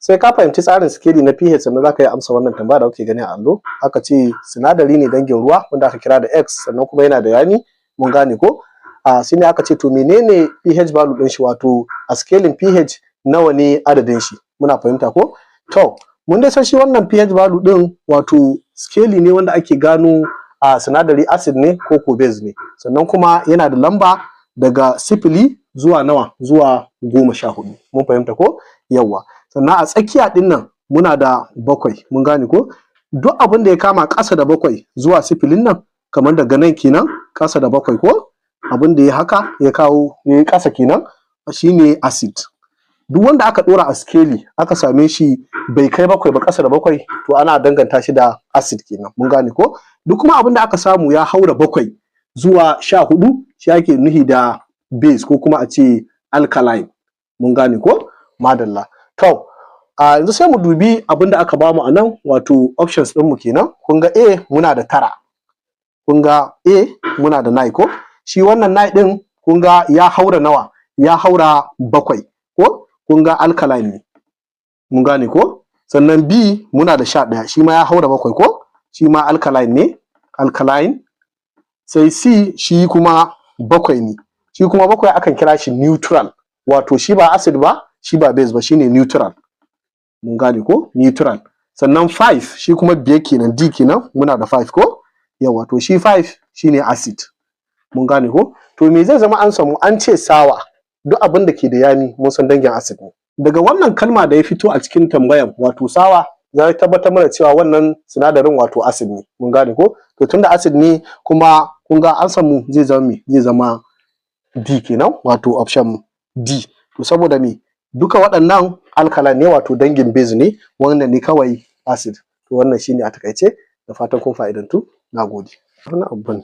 sai ka fahimci tsarin sikeli na pH sannan zaka yi amsa wannan tambaya da kuke gani a allo. Aka ce sinadari ne dangin ruwa wanda aka kira da X sannan kuma yana da yami, mun gane ko? Sai ne aka ce to menene pH value din shi, wato a sikelin pH nawa ne adadin shi, muna fahimta ko? To mun dai san shi wannan pH value din wato sikeli ne wanda ake gano sinadari acid ne ko ko base ne, sannan kuma yana da lamba daga 0 zuwa nawa, zuwa 14, mun fahimta ko? Yawwa, sannan a tsakiya din nan muna da 7, mun gane ko? Duk abin da ya kama ƙasa da 7 zuwa 0 nan, kamar daga nan kenan ƙasa da 7 ko? Abin da ya haka ya kawo ya yi ƙasa kenan shine acid. Duk wanda aka ɗora a sikeli aka same shi bai kai 7 ba, ƙasa da 7, to ana danganta shi da acid kenan, mun gane ko? Duk kuma abin da aka samu ya haura 7 zuwa 14 shi ake nuhi da base ko kuma a ce alkaline, mun gane ko? Madalla. To yanzu sai mu dubi abin da aka bamu a nan, wato options ɗinmu kenan. Kun ga A muna da 9, kun ga A muna da 9 ko? Shi wannan 9 ɗin kun ga ya haura nawa? Ya haura 7 ko? Kun ga alkaline ne, mun gane ko? Sannan B muna da 11, shi ma ya haura 7 ko? Shi ma alkaline ne, alkaline. Sai C shi kuma 7 ne, shi kuma 7 akan kira shi neutral, wato shi ba acid ba, shi ba base ba, shine neutral, mun gane ko? Neutral. Sannan 5 shi kuma 5 kenan, D kenan, muna da 5 ko? Yawa, to shi 5 shine acid, mun gane ko? To me zai zama an samu? An ce sawa, duk abin da ke da yami mun san dangin acid ne. Daga wannan kalma da ya fito a cikin tambayan, wato sawa, za ta tabbatar mana cewa wannan sinadarin wato acid ne, mun gane ko? To tunda acid ne kuma kun ga an samu zai zama me? Zai zama D kenan, wato option D. To saboda me? Duka waɗannan alkaline ne, wato dangin base ne, wannan ne kawai acid. To wannan shine a takaice, da fatan kun fa'idantu. Nagode. Wannan abu ne.